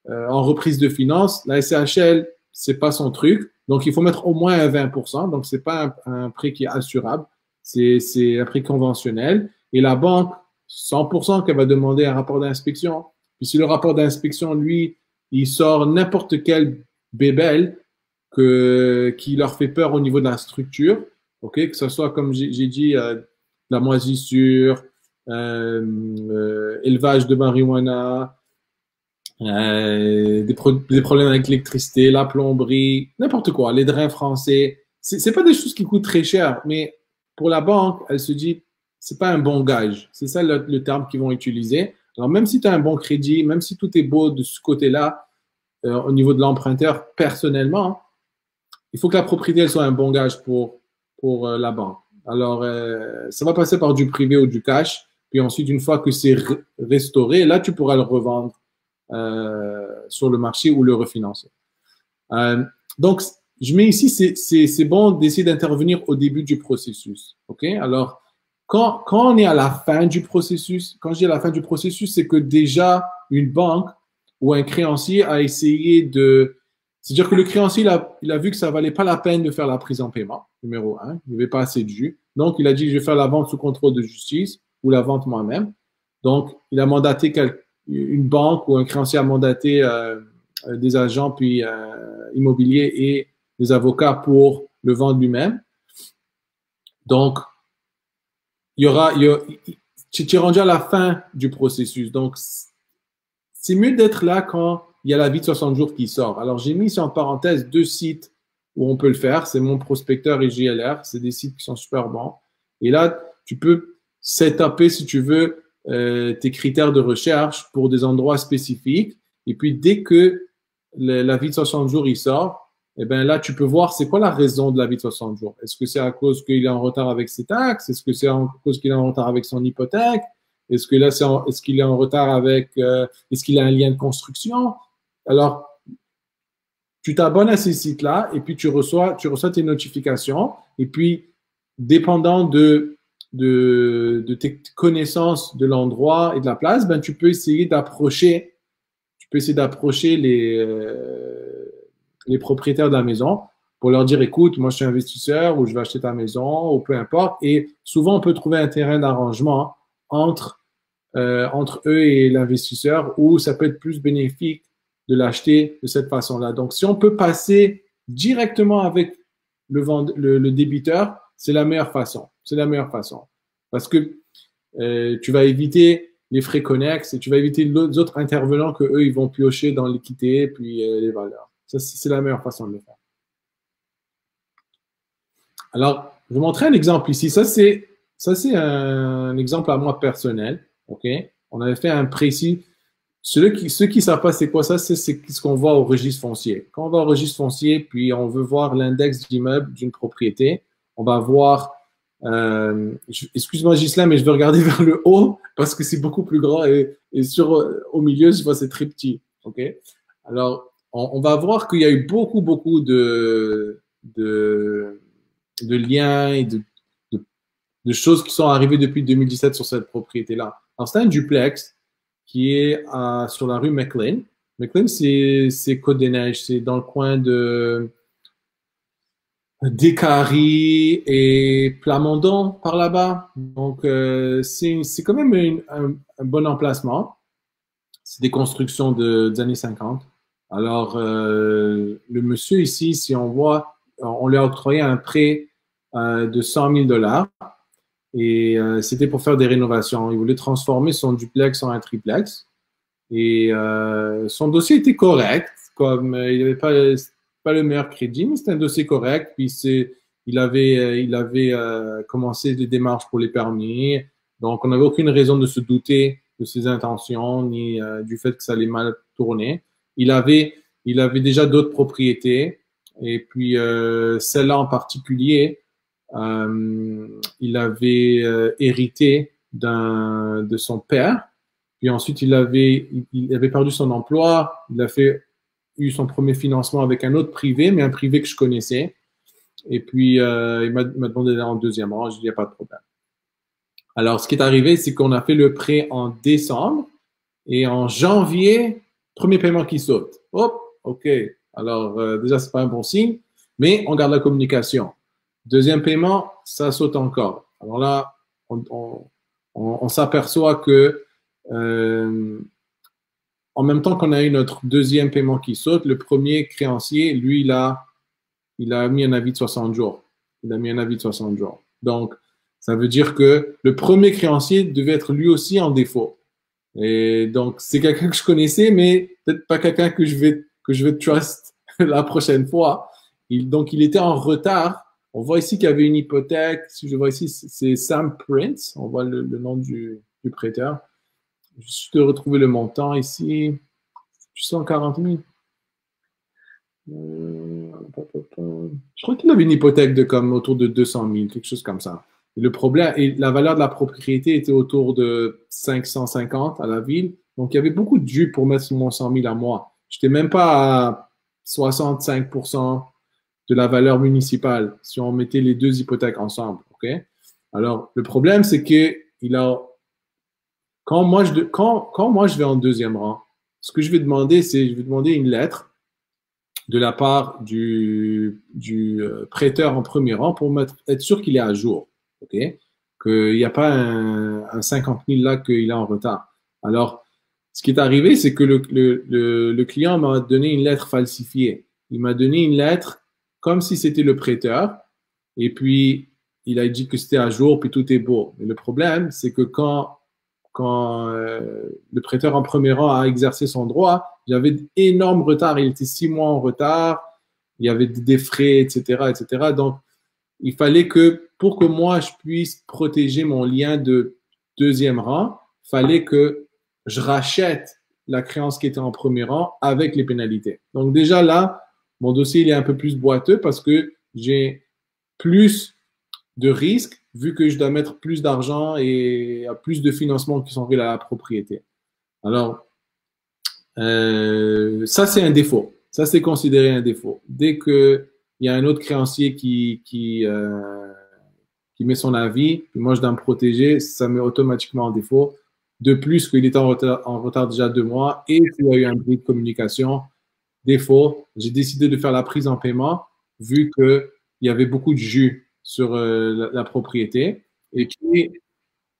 en reprise de finances, la SCHL, c'est pas son truc. Donc, il faut mettre au moins un 20%. Donc, c'est pas un prêt qui est assurable. C'est un prêt conventionnel. Et la banque, 100% qu'elle va demander un rapport d'inspection. Puis, si le rapport d'inspection, lui, il sort n'importe quel bébel qui leur fait peur au niveau de la structure, ok, que ce soit, comme j'ai dit, la moisissure, élevage de marijuana, des problèmes avec l'électricité, la plomberie, n'importe quoi, les drains français. C'est pas des choses qui coûtent très cher, mais pour la banque, elle se dit, c'est pas un bon gage. C'est ça le terme qu'ils vont utiliser. Alors, même si tu as un bon crédit, même si tout est beau de ce côté-là, au niveau de l'emprunteur, personnellement, il faut que la propriété elle soit un bon gage pour la banque. Alors, ça va passer par du privé ou du cash. Puis ensuite, une fois que c'est restauré, là, tu pourras le revendre sur le marché ou le refinancer. Donc, je mets ici, c'est bon d'essayer d'intervenir au début du processus. OK? Alors, quand on est à la fin du processus, quand je dis à la fin du processus, c'est que déjà une banque ou un créancier a essayé de... C'est-à-dire que le créancier, il a vu que ça valait pas la peine de faire la prise en paiement, numéro 1. Il n'y avait pas assez de jus. Donc, il a dit, je vais faire la vente sous contrôle de justice ou la vente moi-même. Donc, il a mandaté une banque ou un créancier a mandaté des agents puis immobiliers et des avocats pour le vendre lui-même. Donc, tu es rendu à la fin du processus. Donc, c'est mieux d'être là quand il y a l'avis de 60 jours qui sort. Alors, j'ai mis ici en parenthèse 2 sites où on peut le faire. C'est Mon Prospecteur et JLR. C'est des sites qui sont super bons. Et là, tu peux setuper, si tu veux, tes critères de recherche pour des endroits spécifiques. Et puis, dès que l'avis de 60 jours il sort, eh ben là, tu peux voir c'est quoi la raison de l'avis de 60 jours. Est-ce que c'est à cause qu'il est en retard avec ses taxes? Est-ce que c'est à cause qu'il est en retard avec son hypothèque? Est-ce que là, est-ce qu'il est en retard avec, est-ce qu'il a un lien de construction? Alors, tu t'abonnes à ces sites-là et puis tu reçois tes notifications. Et puis, dépendant de tes connaissances de l'endroit et de la place, ben, tu peux essayer d'approcher les propriétaires de la maison pour leur dire, écoute, moi je suis investisseur ou je vais acheter ta maison ou peu importe. Et souvent, on peut trouver un terrain d'arrangement entre eux et l'investisseur où ça peut être plus bénéfique de l'acheter de cette façon-là. Donc, si on peut passer directement avec le débiteur, c'est la meilleure façon. C'est la meilleure façon. Parce que tu vas éviter les frais connexes et tu vas éviter les autres intervenants que eux ils vont piocher dans l'équité puis les valeurs. Ça, c'est la meilleure façon de le faire. Alors, je vais montrer un exemple ici. Ça, c'est un exemple à moi personnel. OK? On avait fait un précis. Ceux qui savent pas c'est quoi ça, c'est ce qu'on voit au registre foncier. Quand on va au registre foncier, puis on veut voir l'index d'immeuble d'une propriété, on va voir, excuse-moi Ghislain, mais je vais regarder vers le haut parce que c'est beaucoup plus grand et au milieu, je vois c'est très petit. OK? Alors, on va voir qu'il y a eu beaucoup de liens et de choses qui sont arrivées depuis 2017 sur cette propriété-là. Alors, c'est un duplex qui est sur la rue McLean. McLean, c'est Côte-des-Neiges, c'est dans le coin de Décarie et Plamondon, par là-bas. Donc, c'est quand même un bon emplacement. C'est des constructions des années 50. Alors, le monsieur ici, si on voit, on lui a octroyé un prêt de 100 000 $ et c'était pour faire des rénovations. Il voulait transformer son duplex en un triplex et son dossier était correct, comme il n'avait pas le meilleur crédit, mais c'était un dossier correct. Puis il avait commencé des démarches pour les permis, donc on n'avait aucune raison de se douter de ses intentions ni du fait que ça allait mal tourner. Il avait déjà d'autres propriétés et puis celle-là en particulier. Il avait hérité de son père, puis ensuite il avait perdu son emploi, il a eu son premier financement avec un autre privé, mais un privé que je connaissais, et puis il m'a demandé d'aller en deuxième rang, je dis il n'y a pas de problème. Alors ce qui est arrivé, c'est qu'on a fait le prêt en décembre, et en janvier, premier paiement qui saute. Hop, ok, alors déjà c'est pas un bon signe, mais on garde la communication. Deuxième paiement, ça saute encore. Alors là, on s'aperçoit que en même temps qu'on a eu notre deuxième paiement qui saute, le premier créancier, lui, il a mis un avis de 60 jours. Il a mis un avis de 60 jours. Donc, ça veut dire que le premier créancier devait être lui aussi en défaut. Et donc, c'est quelqu'un que je connaissais, mais peut-être pas quelqu'un que je vais trust la prochaine fois. Donc, il était en retard. On voit ici qu'il y avait une hypothèque. Si je vois ici, c'est Sam Prince. On voit le nom du prêteur. Juste de retrouver le montant ici. 140 000. Je crois qu'il avait une hypothèque de comme autour de 200 000, quelque chose comme ça. Et le problème, et la valeur de la propriété était autour de 550 à la ville. Donc, il y avait beaucoup de jus pour mettre mon 100 000 à moi. Je n'étais même pas à 65% de la valeur municipale si on mettait les deux hypothèques ensemble. Okay? Alors, le problème, c'est que quand moi je vais en deuxième rang, ce que je vais demander, c'est je vais demander une lettre de la part du prêteur en premier rang pour être sûr qu'il est à jour. Okay? Qu'il n'y a pas un 50 000 là qu'il est en retard. Alors, ce qui est arrivé, c'est que le client m'a donné une lettre falsifiée. Il m'a donné une lettre comme si c'était le prêteur, et puis il a dit que c'était à jour, puis tout est beau. Mais le problème, c'est que quand le prêteur en premier rang a exercé son droit, il y avait d'énormes retards. Il était 6 mois en retard, il y avait des frais, etc., etc. Donc, il fallait que, pour que moi, je puisse protéger mon lien de deuxième rang, il fallait que je rachète la créance qui était en premier rang avec les pénalités. Donc, déjà là, mon dossier il est un peu plus boiteux parce que j'ai plus de risques vu que je dois mettre plus d'argent et plus de financements qui sont reliés à la propriété. Alors, ça, c'est un défaut. Ça, c'est considéré un défaut. Dès qu'il y a un autre créancier qui met son avis, puis moi, je dois me protéger, ça met automatiquement en défaut. De plus qu'il est en retard déjà 2 mois et qu'il y a eu un bris de communication, défaut, j'ai décidé de faire la prise en paiement vu qu'il y avait beaucoup de jus sur la propriété. Et puis,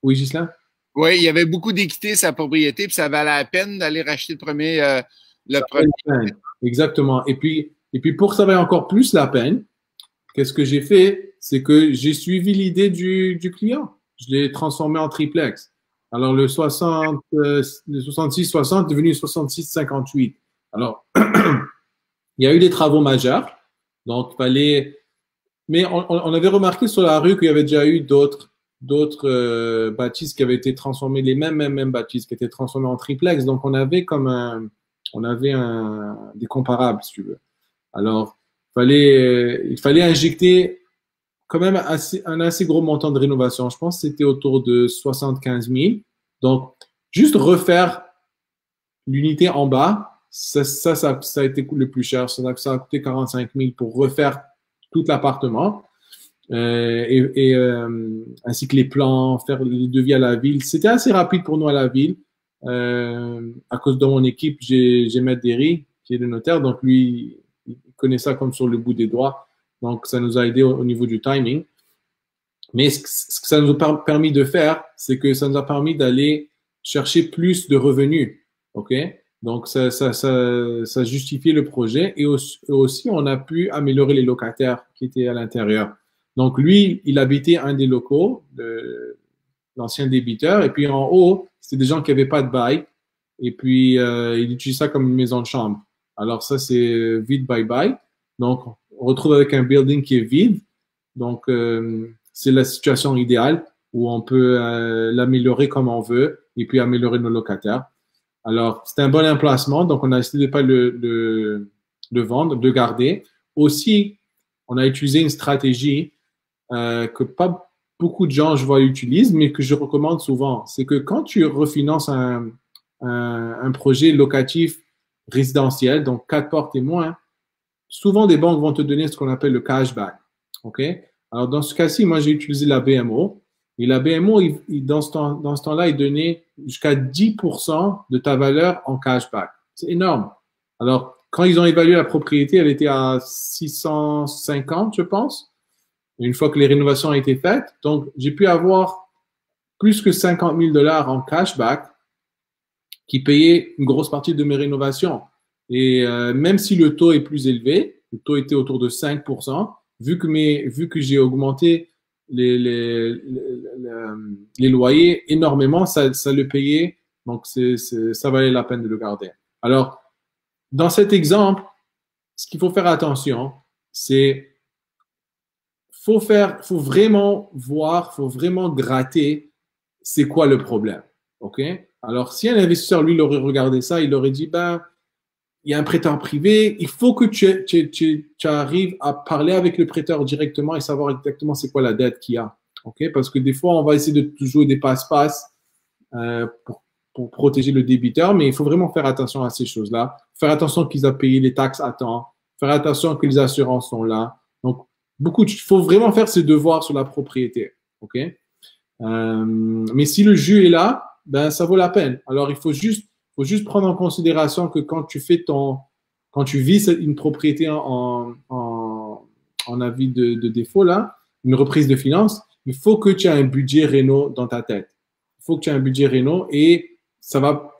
oui, Ghislain? Oui, il y avait beaucoup d'équité sa propriété, puis ça valait la peine d'aller racheter le premier. Exactement. Et puis pour que ça vaille encore plus la peine, qu'est-ce que j'ai fait? C'est que j'ai suivi l'idée du client. Je l'ai transformé en triplex. Alors le 66-60 est devenu 66-58. Alors, il y a eu des travaux majeurs. Donc, il fallait. Mais on avait remarqué sur la rue qu'il y avait déjà eu d'autres bâtisses qui avaient été transformées, les mêmes bâtisses qui étaient transformées en triplex. Donc, on avait des comparables, si tu veux. Alors, il fallait injecter quand même un assez gros montant de rénovation. Je pense que c'était autour de 75 000. Donc, juste refaire l'unité en bas, ça a été le plus cher. Ça a coûté 45 000 pour refaire tout l'appartement. Ainsi que les plans, faire les devis à la ville. C'était assez rapide pour nous à la ville. À cause de mon équipe, j'ai Maître Derry, qui est le notaire. Donc, lui, il connaît ça comme sur le bout des doigts. Donc, ça nous a aidé au niveau du timing. Mais ce que ça nous a permis de faire, c'est que ça nous a permis d'aller chercher plus de revenus. OK? Donc, ça justifiait le projet. Et aussi, on a pu améliorer les locataires qui étaient à l'intérieur. Donc, lui, il habitait un des locaux de l'ancien débiteur. Et puis, en haut, c'était des gens qui n'avaient pas de bail. Et puis, il utilise ça comme une maison de chambre. Alors, ça, c'est vide, bye-bye. Donc, on retrouve avec un building qui est vide. Donc, c'est la situation idéale où on peut l'améliorer comme on veut et puis améliorer nos locataires. Alors, c'était un bon emplacement. Donc, on a décidé de ne pas le vendre, de garder. Aussi, on a utilisé une stratégie que pas beaucoup de gens, je vois, utilisent, mais que je recommande souvent. C'est que quand tu refinances un projet locatif résidentiel, donc 4 portes et moins, souvent des banques vont te donner ce qu'on appelle le cashback. OK? Alors, dans ce cas-ci, moi, j'ai utilisé la BMO. Et la BMO, dans ce temps-là, il donnait jusqu'à 10% de ta valeur en cashback. C'est énorme. Alors, quand ils ont évalué la propriété, elle était à 650, je pense, une fois que les rénovations ont été faites. Donc, j'ai pu avoir plus que 50 000 $ en cashback qui payait une grosse partie de mes rénovations. Et même si le taux est plus élevé, le taux était autour de 5%, vu que j'ai augmenté les loyers énormément, ça le payait, donc ça valait la peine de le garder. Alors, dans cet exemple, ce qu'il faut faire attention, c'est faut vraiment voir, faut vraiment gratter c'est quoi le problème. OK? Alors, si un investisseur, lui, il aurait regardé ça, il aurait dit, ben, il y a un prêteur privé, il faut que tu arrives à parler avec le prêteur directement et savoir exactement c'est quoi la dette qu'il y a. OK? Parce que des fois, on va essayer de jouer des passe-passe pour protéger le débiteur, mais il faut vraiment faire attention à ces choses-là. Faire attention qu'ils aient payé les taxes à temps. Faire attention que les assurances sont là. Donc, il faut vraiment faire ses devoirs sur la propriété. OK? Mais si le jus est là, ben, ça vaut la peine. Alors, il faut juste prendre en considération que quand tu vis une propriété en avis de défaut, là, une reprise de finances, il faut que tu aies un budget réno dans ta tête. Il faut que tu aies un budget réno et ça va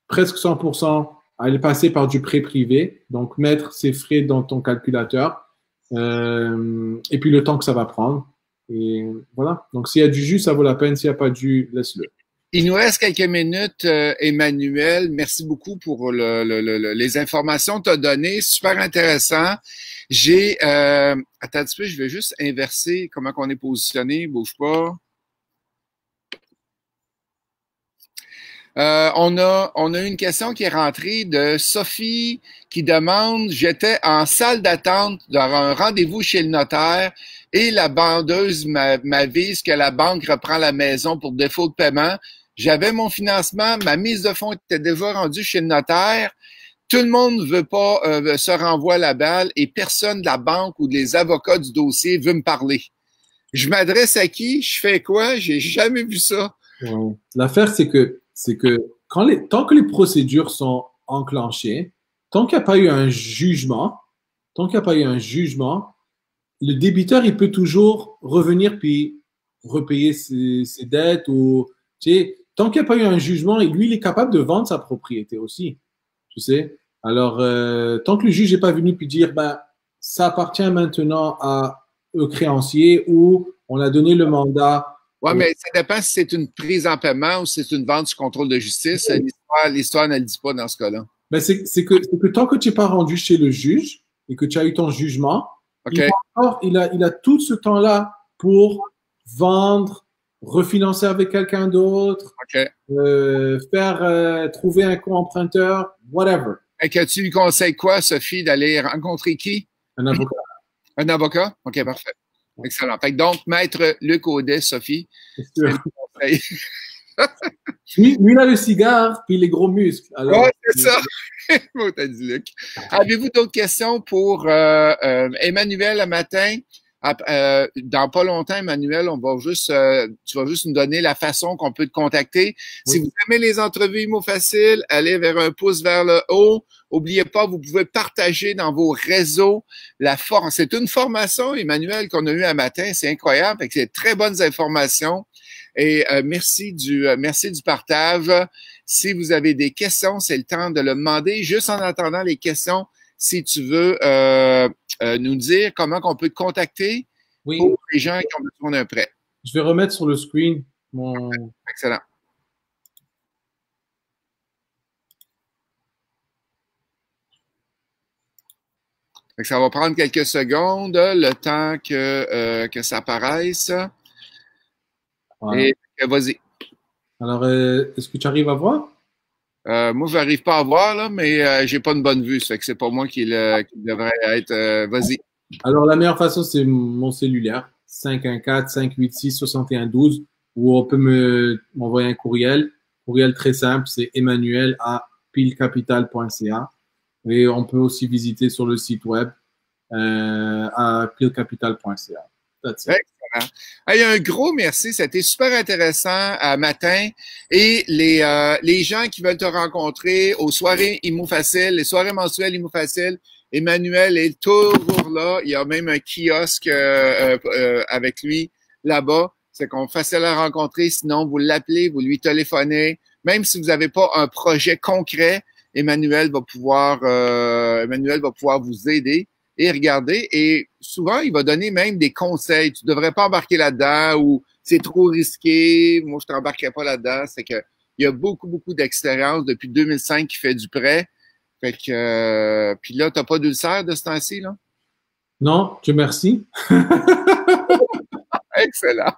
presque 100% aller passer par du prêt privé. Donc, mettre ces frais dans ton calculateur et puis le temps que ça va prendre. Et voilà. Donc, s'il y a du jus, ça vaut la peine. S'il n'y a pas de jus, laisse-le. Il nous reste quelques minutes, Emmanuel. Merci beaucoup pour les informations que tu as données. Super intéressant. Attends un petit peu, je vais juste inverser comment on est positionné. Bouge pas. On a une question qui est rentrée de Sophie qui demande, j'étais en salle d'attente dans un rendez-vous chez le notaire et la bandeuse m'avise que la banque reprend la maison pour défaut de paiement. J'avais mon financement, ma mise de fonds était déjà rendue chez le notaire. Tout le monde ne veut pas se renvoie la balle et personne de la banque ou des avocats du dossier veut me parler. Je m'adresse à qui? Je fais quoi? J'ai jamais vu ça. Ouais. L'affaire, c'est que tant que les procédures sont enclenchées, tant qu'il n'y a pas eu un jugement, tant qu'il n'y a pas eu un jugement, le débiteur, il peut toujours revenir puis repayer ses dettes ou, tu sais, tant qu'il n'y a pas eu un jugement, et lui, il est capable de vendre sa propriété aussi, tu sais. Alors, tant que le juge n'est pas venu puis dire, ben, ça appartient maintenant à eux créanciers ou on a donné le mandat. Oui, mais ça dépend si c'est une prise en paiement ou si c'est une vente sous contrôle de justice. L'histoire ne le dit pas dans ce cas-là. Ben c'est que tant que tu n'es pas rendu chez le juge et que tu as eu ton jugement, Okay. il a tout ce temps-là pour vendre, refinancer avec quelqu'un d'autre, Okay. trouver un co-emprunteur, whatever. Et que tu lui conseilles quoi, Sophie, d'aller rencontrer qui? Un avocat. Un avocat? OK, parfait. Excellent. Fait que donc, Maître Luc Audet, Sophie, c'est le conseil. Lui, il a le cigare puis les gros muscles. Oui, c'est ça. T'as dit Luc. Avez-vous d'autres questions pour Emmanuel le matin? Dans pas longtemps, Emmanuel, tu vas juste nous donner la façon qu'on peut te contacter. Oui. Si vous aimez les entrevues Imo Facile, allez vers un pouce vers le haut. N'oubliez pas, vous pouvez partager dans vos réseaux la forme. C'est une formation, Emmanuel, qu'on a eue un matin. C'est incroyable. Fait que c'est très bonnes informations. Et merci du partage. Si vous avez des questions, c'est le temps de le demander. Juste en attendant les questions, si tu veux nous dire comment on peut te contacter pour les gens qui ont besoin d'un prêt. Je vais remettre sur le screen mon... Excellent. Ça va prendre quelques secondes, le temps que ça apparaisse. Voilà. Et vas-y. Alors, est-ce que tu arrives à voir? Moi, je n'arrive pas à voir, là, mais j'ai pas une bonne vue. Ça fait que c'est pas moi qui devrait être. Vas-y. Alors, la meilleure façon, c'est mon cellulaire, 514-586-6112, où on peut m'envoyer un courriel. Courriel très simple, c'est emmanuel@pilecapital.ca. Et on peut aussi visiter sur le site web à pilecapital.ca. Excellent. Hey, un gros merci, c'était super intéressant matin. Et les gens qui veulent te rencontrer aux soirées Imo Facile, les soirées mensuelles Imo Facile, Emmanuel est toujours là. Il y a même un kiosque avec lui là-bas. C'est qu'on est facile à rencontrer. Sinon, vous l'appelez, vous lui téléphonez. Même si vous n'avez pas un projet concret, Emmanuel va pouvoir vous aider et regarder. Et souvent, il va donner même des conseils. Tu devrais pas embarquer là-dedans ou c'est trop risqué. Moi, je t'embarquerai pas là-dedans. C'est que il y a beaucoup, beaucoup d'expérience depuis 2005 qui fait du prêt. Fait que, puis là, t'as pas d'ulcère de ce temps-ci, là? Non, Dieu merci. Excellent.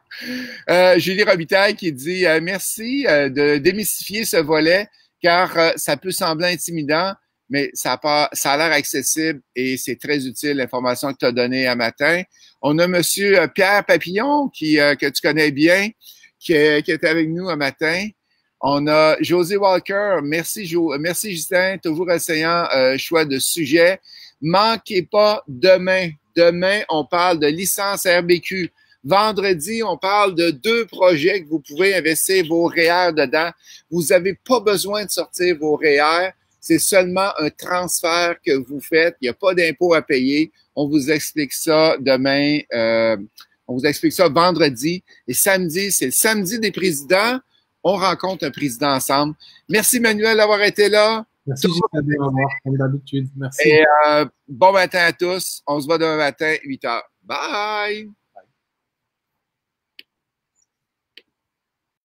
Julie Robitaille qui dit merci de démystifier ce volet car ça peut sembler intimidant, mais ça a l'air accessible et c'est très utile l'information que tu as donnée à matin. On a monsieur Pierre Papillon que tu connais bien qui est avec nous un matin. On a José Walker. Merci Justin, toujours essayant choix de sujet. Manquez pas demain. Demain, on parle de licence RBQ. Vendredi, on parle de 2 projets que vous pouvez investir vos REER dedans. Vous n'avez pas besoin de sortir vos REER. C'est seulement un transfert que vous faites. Il n'y a pas d'impôt à payer. On vous explique ça demain. On vous explique ça vendredi. Et samedi, c'est le samedi des présidents. On rencontre un président ensemble. Merci, Manuel, d'avoir été là. Merci, Gilles, comme d'habitude. Merci. Et bon matin à tous. On se voit demain matin, 8h. Bye!